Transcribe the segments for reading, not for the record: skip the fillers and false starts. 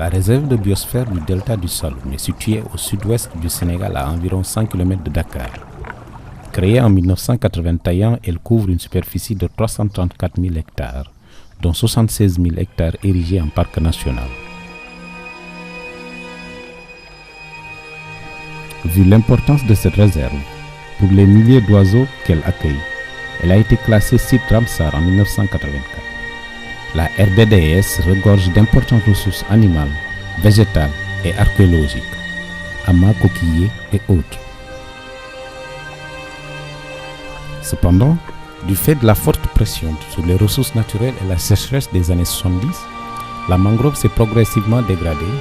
La réserve de biosphère du delta du Saloum est située au sud-ouest du Sénégal à environ 100 km de Dakar. Créée en 1981, elle couvre une superficie de 334 000 hectares, dont 76 000 hectares érigés en parc national. Vu l'importance de cette réserve, pour les milliers d'oiseaux qu'elle accueille, elle a été classée site Ramsar en 1984. La RDDS regorge d'importantes ressources animales, végétales et archéologiques, amas, coquillers et autres. Cependant, du fait de la forte pression sur les ressources naturelles et la sécheresse des années 70, la mangrove s'est progressivement dégradée.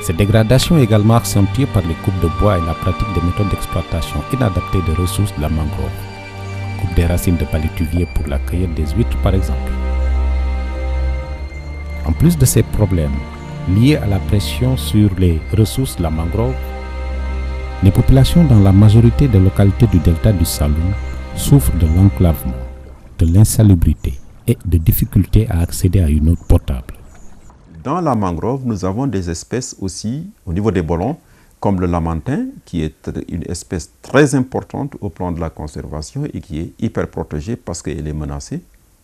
Cette dégradation est également accentuée par les coupes de bois et la pratique des méthodes d'exploitation inadaptées des ressources de la mangrove. Coupe des racines de palétuviers pour la cueillette des huîtres par exemple. En plus de ces problèmes liés à la pression sur les ressources de la mangrove, les populations dans la majorité des localités du delta du Saloum souffrent de l'enclavement, de l'insalubrité et de difficultés à accéder à une eau potable. Dans la mangrove, nous avons des espèces aussi au niveau des bolons, comme le lamantin, qui est une espèce très importante au plan de la conservation et qui est hyper protégée parce qu'elle est menacée.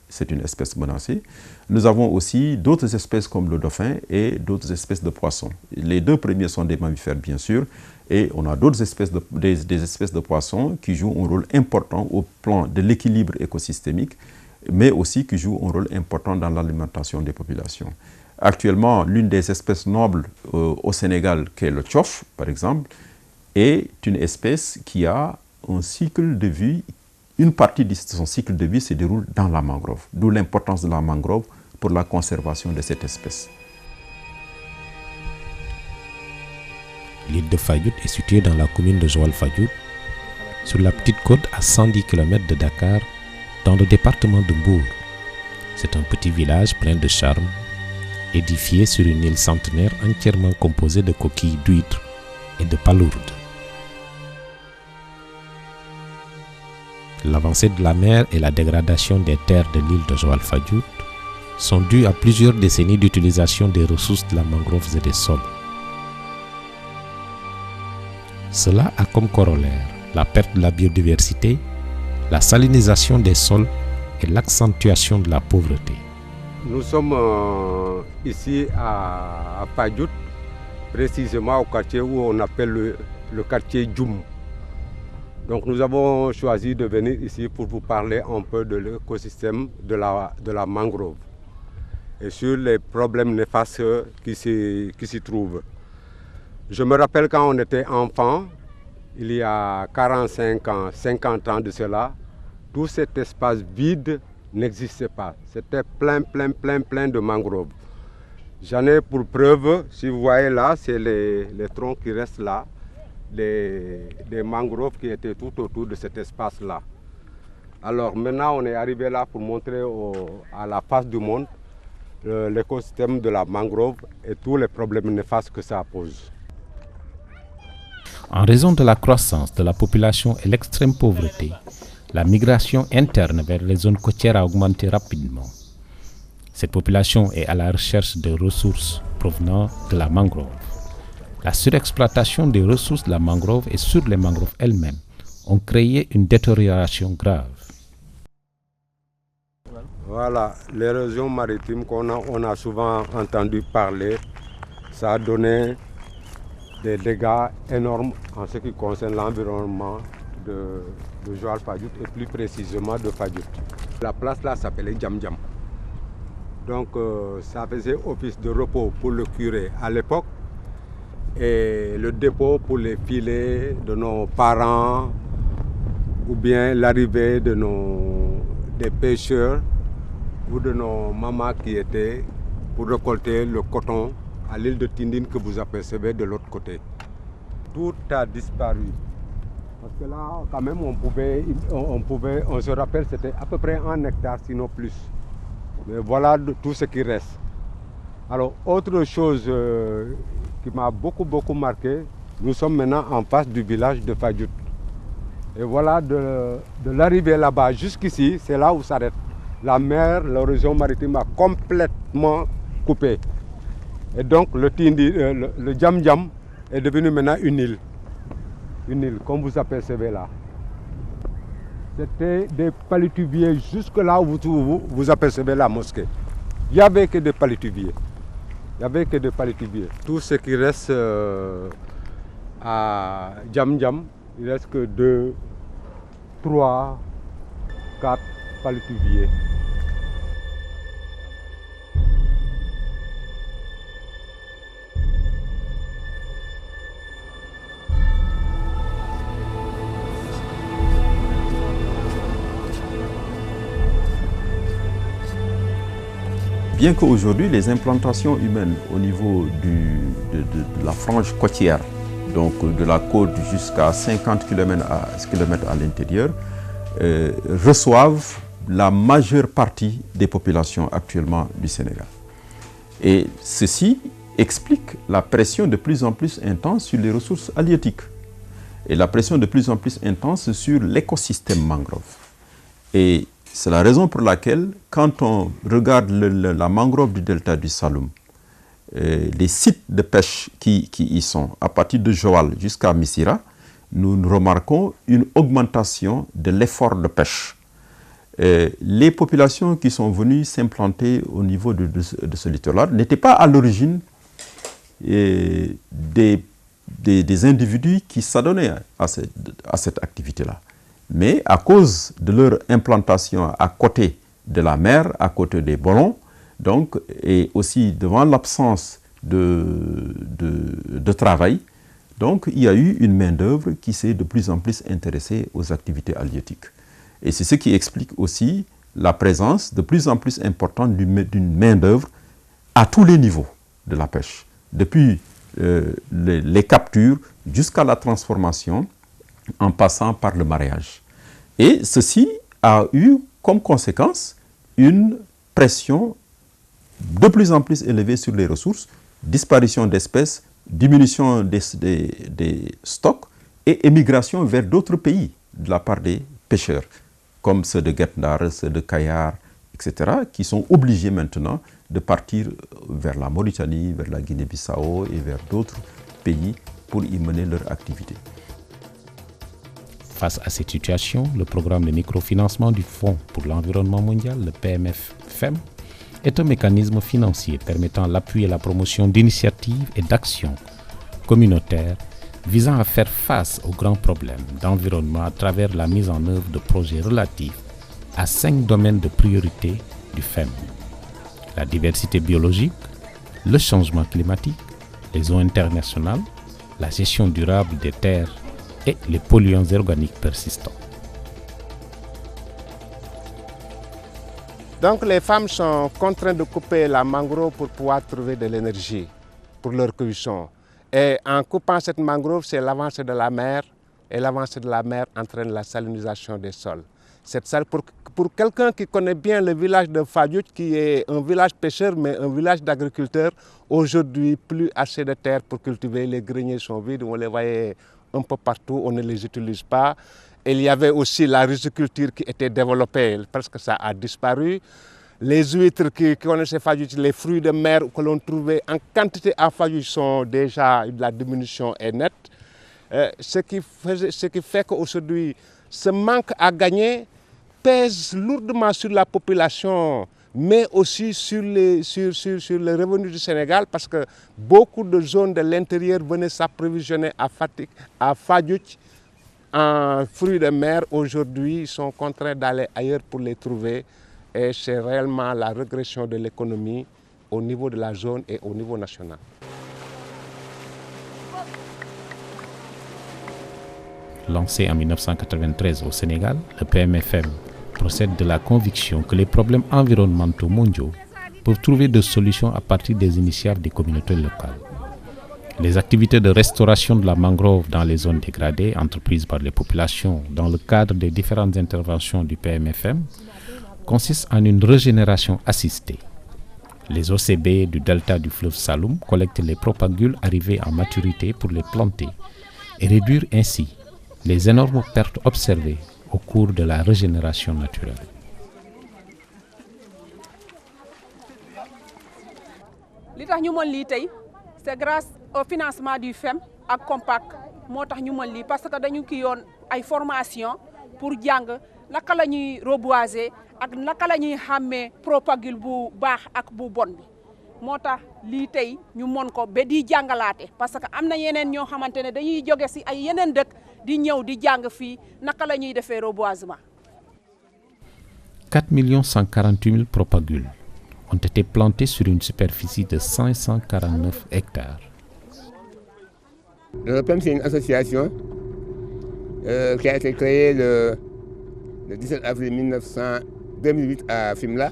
C'est une espèce menacée. Nous avons aussi d'autres espèces comme le dauphin et d'autres espèces de poissons. Les deux premiers sont des mammifères, bien sûr, et on a d'autres espèces des espèces de poissons qui jouent un rôle important au plan de l'équilibre écosystémique, mais aussi qui jouent un rôle important dans l'alimentation des populations. Actuellement, l'une des espèces nobles au Sénégal, qui est le tchof, par exemple, est une espèce qui a un cycle de vie. Une partie de son cycle de vie se déroule dans la mangrove, d'où l'importance de la mangrove pour la conservation de cette espèce. L'île de Fayut est située dans la commune de Joal-Fayut, sur la petite côte à 110 km de Dakar, dans le département de Mbour. C'est un petit village plein de charme, édifié sur une île centenaire entièrement composée de coquilles d'huîtres et de palourdes. L'avancée de la mer et la dégradation des terres de l'île de Joal-Fayut sont dues à plusieurs décennies d'utilisation des ressources de la mangrove et des sols. Cela a comme corollaire la perte de la biodiversité, la salinisation des sols et l'accentuation de la pauvreté. Nous sommes ici à Fayut, précisément au quartier où on appelle le quartier Djoum. Donc nous avons choisi de venir ici pour vous parler un peu de l'écosystème de la mangrove et sur les problèmes néfastes qui s'y trouvent. Je me rappelle quand on était enfant, il y a 45 ans, 50 ans de cela, tout cet espace vide n'existait pas. C'était plein de mangroves. J'en ai pour preuve, si vous voyez là, c'est les troncs qui restent là, des mangroves qui étaient tout autour de cet espace-là. Alors maintenant, on est arrivé là pour montrer à la face du monde l'écosystème de la mangrove et tous les problèmes néfastes que ça pose. En raison de la croissance de la population et l'extrême pauvreté, la migration interne vers les zones côtières a augmenté rapidement. Cette population est à la recherche de ressources provenant de la mangrove. La surexploitation des ressources de la mangrove et sur les mangroves elles-mêmes ont créé une détérioration grave. Voilà, l'érosion maritime qu'on a souvent entendu parler, ça a donné des dégâts énormes en ce qui concerne l'environnement de Joal-Fayut et plus précisément de Fayut. La place là s'appelait Djam Djam. Donc ça faisait office de repos pour le curé à l'époque et le dépôt pour les filets de nos parents ou bien l'arrivée des pêcheurs ou de nos mamans qui étaient pour récolter le coton à l'île de Tindine que vous apercevez de l'autre côté. Tout a disparu. Parce que là, quand même, on se rappelle, c'était à peu près 1 hectare, sinon plus. Mais voilà tout ce qui reste. Alors, autre chose qui m'a beaucoup marqué, nous sommes maintenant en face du village de Fayut. Et voilà, de l'arrivée là-bas jusqu'ici, c'est là où s'arrête. La mer, l'horizon maritime a complètement coupé. Et donc le Djam Djam est devenu maintenant une île. Une île, comme vous apercevez là. C'était des palétuviers jusque là où vous apercevez la mosquée. Il n'y avait que des palétuviers. Il n'y avait que des palétuviers. Tout ce qui reste à Djam Djam, il ne reste que 2, 3, 4 palétuviers. Bien qu'aujourd'hui, les implantations humaines au niveau de la frange côtière, donc de la côte jusqu'à 50 km à l'intérieur, reçoivent la majeure partie des populations actuellement du Sénégal. Et ceci explique la pression de plus en plus intense sur les ressources halieutiques et la pression de plus en plus intense sur l'écosystème mangrove. Et c'est la raison pour laquelle, quand on regarde la mangrove du delta du Saloum, les sites de pêche qui y sont, à partir de Joal jusqu'à Missira, nous remarquons une augmentation de l'effort de pêche. Les populations qui sont venues s'implanter au niveau de ce littoral n'étaient pas à l'origine des individus qui s'adonnaient à cette activité-là. Mais à cause de leur implantation à côté de la mer, à côté des bolons, donc, et aussi devant l'absence de travail, donc il y a eu une main-d'œuvre qui s'est de plus en plus intéressée aux activités halieutiques. Et c'est ce qui explique aussi la présence de plus en plus importante d'une main-d'œuvre à tous les niveaux de la pêche, depuis les captures jusqu'à la transformation, en passant par le mareyage. Et ceci a eu comme conséquence une pression de plus en plus élevée sur les ressources, disparition d'espèces, diminution des stocks et émigration vers d'autres pays de la part des pêcheurs, comme ceux de Guet-Ndar, ceux de Kayar, etc., qui sont obligés maintenant de partir vers la Mauritanie, vers la Guinée-Bissau et vers d'autres pays pour y mener leur activité. Face à cette situation, le programme de microfinancement du Fonds pour l'environnement mondial, le PMF-FEM, est un mécanisme financier permettant l'appui et la promotion d'initiatives et d'actions communautaires visant à faire face aux grands problèmes d'environnement à travers la mise en œuvre de projets relatifs à 5 domaines de priorité du FEM. La diversité biologique, le changement climatique, les eaux internationales, la gestion durable des terres et les polluants organiques persistants. Donc les femmes sont contraintes de couper la mangrove pour pouvoir trouver de l'énergie pour leur cuisson. Et en coupant cette mangrove, c'est l'avancée de la mer, et l'avancée de la mer entraîne la salinisation des sols. Cette salle, pour quelqu'un qui connaît bien le village de Fadiout, qui est un village pêcheur, mais un village d'agriculteurs, aujourd'hui plus assez de terre pour cultiver, les greniers sont vides, on les voyait un peu partout, on ne les utilise pas. Il y avait aussi la riziculture qui était développée, parce que ça a disparu. Les huîtres qui connaissaient Fadiout, les fruits de mer que l'on trouvait en quantité à Fadiout sont déjà, la diminution est nette. Ce qui fait qu'aujourd'hui, ce manque à gagner pèse lourdement sur la population, mais aussi sur les revenus du Sénégal, parce que beaucoup de zones de l'intérieur venaient s'approvisionner à Fadiout en fruits de mer. Aujourd'hui, ils sont contraints d'aller ailleurs pour les trouver. Et c'est réellement la régression de l'économie au niveau de la zone et au niveau national. Lancé en 1993 au Sénégal, le PMFM procède de la conviction que les problèmes environnementaux mondiaux peuvent trouver des solutions à partir des initiatives des communautés locales. Les activités de restauration de la mangrove dans les zones dégradées, entreprises par les populations dans le cadre des différentes interventions du PMFM, consistent en une régénération assistée. Les OCB du delta du fleuve Saloum collectent les propagules arrivées en maturité pour les planter et réduire ainsi les énormes pertes observées au cours de la régénération naturelle. li tax ñu mën lii tey c'est grâce au financement du FEM ak Compact moo tax ñu mën lii parce que dañu ki yoon ay formation pour jàng naka la ñuy reboiser ak naka la ñuy xàmmee propagule bu baax ak bu bon bi moo tax lii tey ñu mën ko ba di jàngalaate parce que am na yeneen ñoo xamante ne dañuy jóge ci ay yeneen dëkk di ñëw di jàng fii naka la ñuy defee reboisement. 4 148 000 propagules ont été plantés sur une superficie de 549 hectares. Le PEM, c'est une association qui a été créée le 17 avril 2008 à Fimela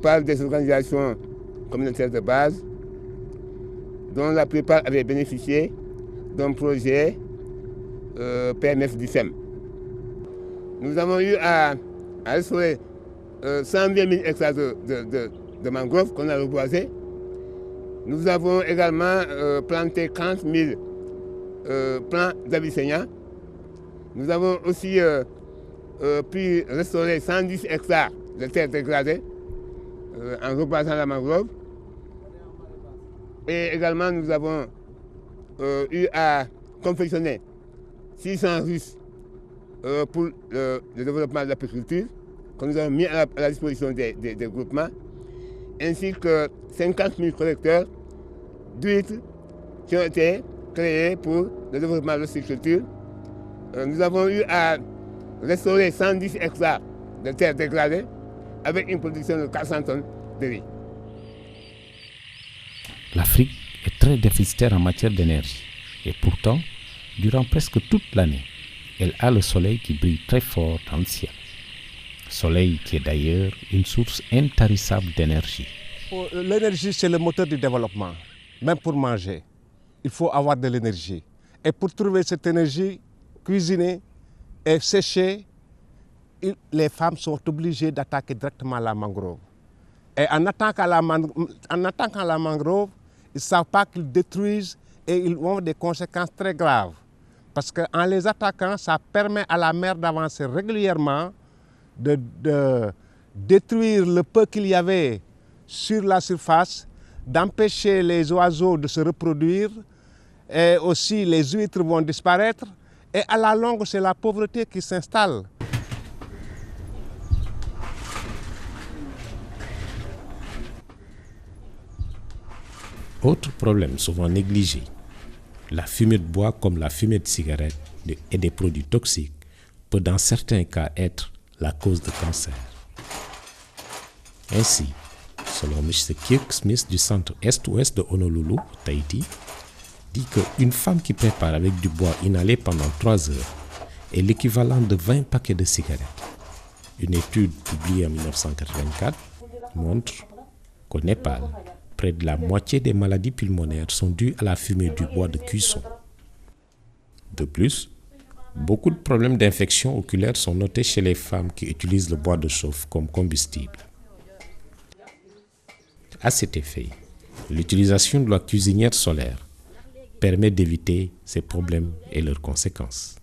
par des organisations communautaires de base dont la plupart avaient bénéficié d'un projet PMF du FEM. Nous avons eu à restaurer 120 000 hectares de mangroves qu'on a reboisés. Nous avons également planté 40 000 plants d'abyssiniens. Nous avons aussi pu restaurer 110 hectares de terres dégradées en reboisant la mangrove. Et également, nous avons eu à confectionner 600 ruches pour le développement de l'apiculture que nous avons mis à la disposition des groupements, ainsi que 50 000 collecteurs d'huîtres qui ont été créés pour le développement de l'hostiliculture. Nous avons eu à restaurer 110 hectares de terres dégradées avec une production de 400 tonnes de riz. L'Afrique est très déficitaire en matière d'énergie et pourtant, durant presque toute l'année, elle a le soleil qui brille très fort dans le ciel. Soleil qui est d'ailleurs une source intarissable d'énergie. L'énergie, c'est le moteur du développement. Même pour manger, il faut avoir de l'énergie. Et pour trouver cette énergie, cuisiner et sécher, les femmes sont obligées d'attaquer directement la mangrove. Et en attaquant la mangrove, ils ne savent pas qu'ils détruisent et ils ont des conséquences très graves. Parce qu'en les attaquant, ça permet à la mer d'avancer régulièrement, de détruire le peu qu'il y avait sur la surface, d'empêcher les oiseaux de se reproduire, et aussi les huîtres vont disparaître, et à la longue, c'est la pauvreté qui s'installe. Autre problème souvent négligé, la fumée de bois comme la fumée de cigarette et des produits toxiques peut dans certains cas être la cause de cancer. Ainsi, selon M. Kirk Smith du centre Est-Ouest de Honolulu, Tahiti, dit qu'une femme qui prépare avec du bois inhalé pendant 3 heures est l'équivalent de 20 paquets de cigarettes. Une étude publiée en 1984 montre qu'au Népal, près de la moitié des maladies pulmonaires sont dues à la fumée du bois de cuisson. De plus, beaucoup de problèmes d'infection oculaire sont notés chez les femmes qui utilisent le bois de chauffe comme combustible. À cet effet, l'utilisation de la cuisinière solaire permet d'éviter ces problèmes et leurs conséquences.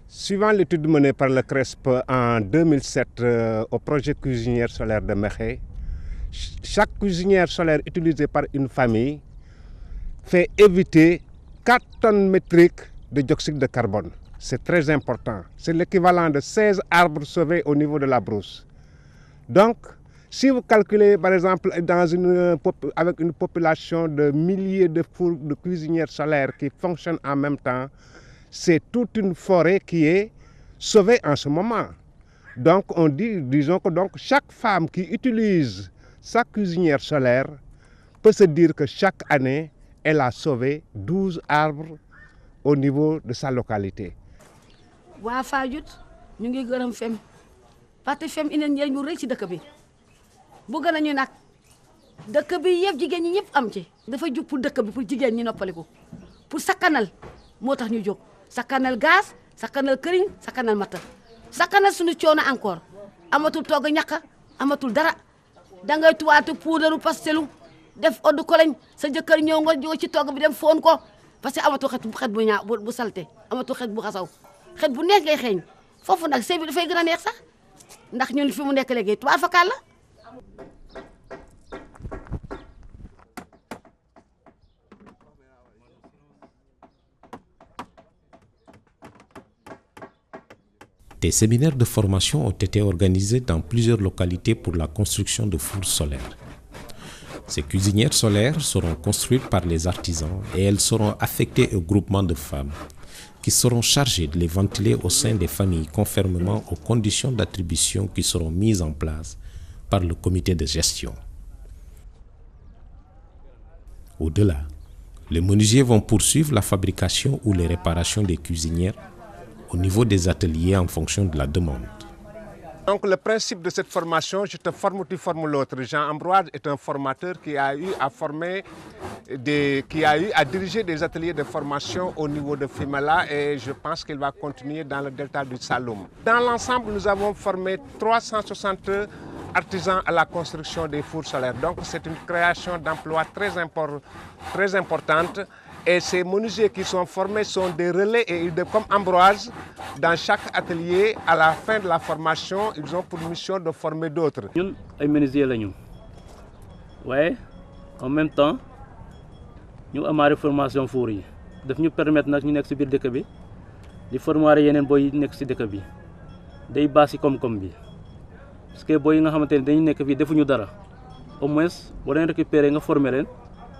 Suivant l'étude menée par le CRESP en 2007 au projet cuisinière solaire de Mékhé, chaque cuisinière solaire utilisée par une famille fait éviter 4 tonnes métriques de dioxyde de carbone. C'est très important. C'est l'équivalent de 16 arbres sauvés au niveau de la brousse. Donc, si vous calculez, par exemple, avec une population de milliers de fours de cuisinières solaires qui fonctionnent en même temps, c'est toute une forêt qui est sauvée en ce moment. Donc, disons que chaque femme qui utilise sa cuisinière solaire peut se dire que chaque année, elle a sauvé 12 arbres au niveau de sa localité. waa Fadiouth ñu ngi gërëm FEM parce que FEM indi njëriñ bu rëy ci dëkk bi bu gën a ñu nag dëkk bi yëpp jigéen ñi ñëpp am ci dafa jug pour dëkk bi pour jigéen ñi noppaliku pour sakkanal moo tax ñu jóg sakkanal gaz sakkanal këriñ sakkanal matta sakkanal suñu coono encore amatul togg ñàkk amatul dara dangay tuwaatu puudaru pastelu def eau de cologne sa jëkkër ñëw nga jóg ci togg bi dem foon ko parce que amatul xet bu ñaaw bu salte amatul xet bu xasaw xet bu neex ngay xeeñ foofu nag sëy bi dafay gën a neex sax ndax ñun fi mu nekk léegi tubaab fakkaat la Des séminaires de formation ont été organisés dans plusieurs localités pour la construction de fours solaires. Ces cuisinières solaires seront construites par les artisans et elles seront affectées au groupement de femmes qui seront chargées de les ventiler au sein des familles conformément aux conditions d'attribution qui seront mises en place par le comité de gestion. Au-delà, les menuisiers vont poursuivre la fabrication ou les réparations des cuisinières au niveau des ateliers en fonction de la demande. Donc le principe de cette formation, je te forme, tu formes l'autre. Jean-Ambroise est un formateur qui a eu à former, qui a eu à diriger des ateliers de formation au niveau de Fimela et je pense qu'il va continuer dans le delta du Saloum. Dans l'ensemble, nous avons formé 360 artisans à la construction des fours solaires. Donc c'est une création d'emplois très importante. Et ces menuisiers qui sont formés sont des relais et comme Ambroise, dans chaque atelier, à la fin de la formation, ils ont pour mission de former d'autres. Nous, les menuisiers, ouais, en même temps, nous avons une formation four. Nous permettre de nous exhiber de Kabi, de former les boys next de Kabi, des bases comme bi. Parce que les boys n'ont pas de Kabi, de fouiller dara. Au moins, on a récupéré, on former,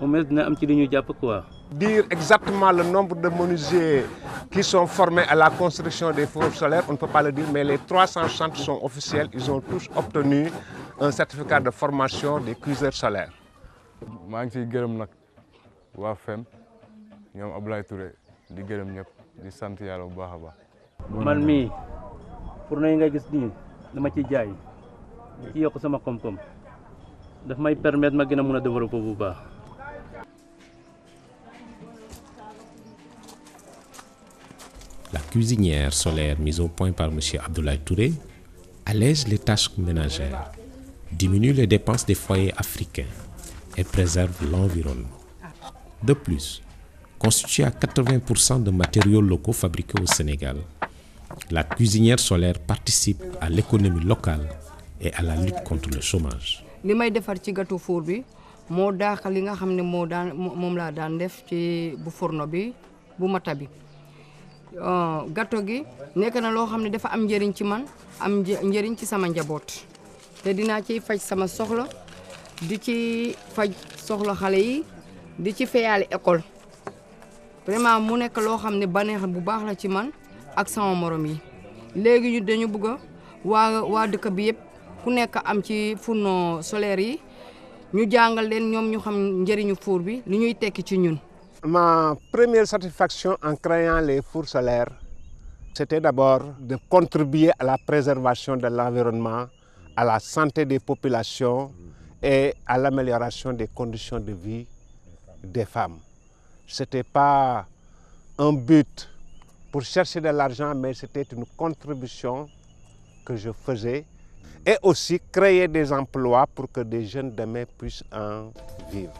au moins, on a un petit peu de quoi. Dire exactement le nombre de menuisiers qui sont formés à la construction des fours solaires, on ne peut pas le dire, mais les 360 sont officiels. Ils ont tous obtenu un certificat de formation des cuiseurs solaires. maa ngi ciy gërëm nag waa FEM ñoom Abdoulaye Touré di gërëm ñëpp di sant yàlla bu baax a baax. man mii pour na nga gis nii dama ci jaay ci yokk sama koom-koom daf may permettre ma gën a mën a développer bu baax. La cuisinière solaire mise au point par M. Abdoulaye Touré allège les tâches ménagères, diminue les dépenses des foyers africains et préserve l'environnement. De plus, constituée à 80% de matériaux locaux fabriqués au Sénégal, la cuisinière solaire participe à l'économie locale et à la lutte contre le chômage. li may defar ci gâteau four bi moo daax li nga xam ne moom laa daan def ci bu fourneau bi bu mata bi gâteau gi nekk na loo xam ne dafa am njëriñ ci man am njëriñ ci sama njaboot te dinaa ciy faj sama soxla di ci faj soxla xale yi di ci fayaale école vraiment mu nekk loo xam ne baneex bu baax la ci man ak sama morom yi léegi ñu dañu bëgg waa dëkk bi yëpp ku nekk am ci fourneau solaire yi ñu jàngal leen ñoom ñu xam njëriñu four bi li ñuy tekki ci ñun. Ma première satisfaction en créant les fours solaires, c'était d'abord de contribuer à la préservation de l'environnement, à la santé des populations et à l'amélioration des conditions de vie des femmes. Ce n'était pas un but pour chercher de l'argent, mais c'était une contribution que je faisais et aussi créer des emplois pour que des jeunes demain puissent en vivre.